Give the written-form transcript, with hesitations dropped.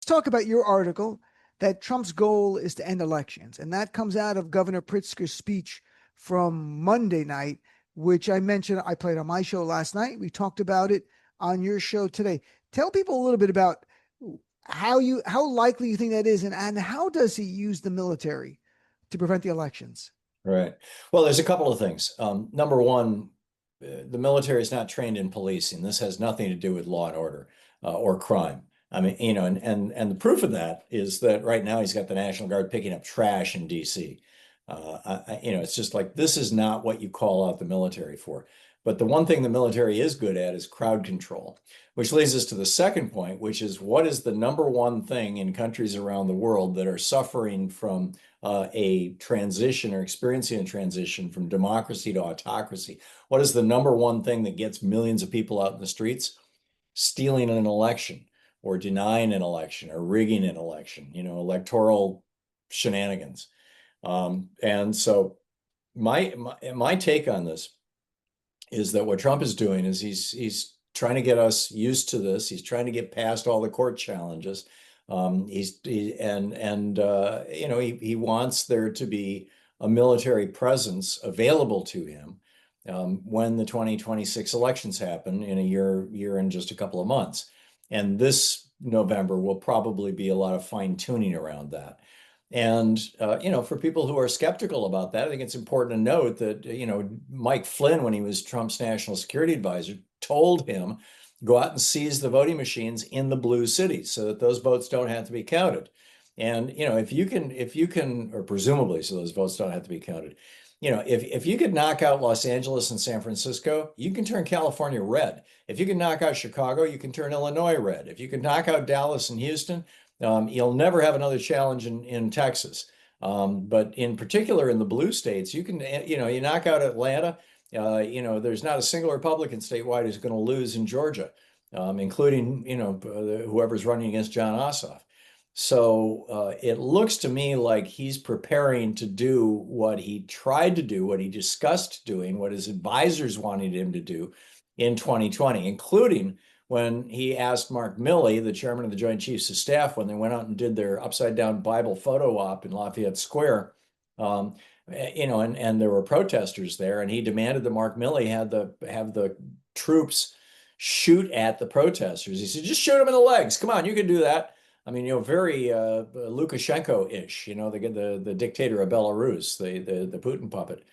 talk about your article that Trump's goal is to end elections. And that comes out of Governor Pritzker's speech from Monday night, which I mentioned I played on my show last night. We talked about it on your show today. Tell people a little bit about how likely you think that is, and how does he use the military to prevent the elections? Right. Well, there's a couple of things. Number one, the military is not trained in policing. This has nothing to do with law and order or crime. I mean, and the proof of that is that right now he's got the National Guard picking up trash in D.C. It's just like this is not what you call out the military for. But the one thing the military is good at is crowd control, which leads us to the second point, which is what is the number one thing in countries around the world that are suffering from a transition or experiencing a transition from democracy to autocracy? What is the number one thing that gets millions of people out in the streets? Stealing an election or denying an election or rigging an election, electoral shenanigans. And so my take on this is that what Trump is doing is he's trying to get us used to this. He's trying to get past all the court challenges. He wants there to be a military presence available to him when the 2026 elections happen in a year and just a couple of months. And this November will probably be a lot of fine tuning around that. And, for people who are skeptical about that, I think it's important to note that, Mike Flynn, when he was Trump's national security advisor, told him, go out and seize the voting machines in the blue cities so that those votes don't have to be counted. And, if you can, or presumably so those votes don't have to be counted, if you could knock out Los Angeles and San Francisco, you can turn California red. If you can knock out Chicago, you can turn Illinois red. If you can knock out Dallas and Houston, you'll never have another challenge in Texas. But in particular, in the blue states, you can, you knock out Atlanta, there's not a single Republican statewide who's going to lose in Georgia, including, whoever's running against John Ossoff. So it looks to me like he's preparing to do what he tried to do, what he discussed doing, what his advisors wanted him to do in 2020, including when he asked Mark Milley, the chairman of the Joint Chiefs of Staff, when they went out and did their upside down Bible photo op in Lafayette Square, and there were protesters there, and he demanded that Mark Milley have the troops shoot at the protesters. He said, just shoot them in the legs. Come on, you can do that. I mean, very Lukashenko-ish, the dictator of Belarus, the Putin puppet.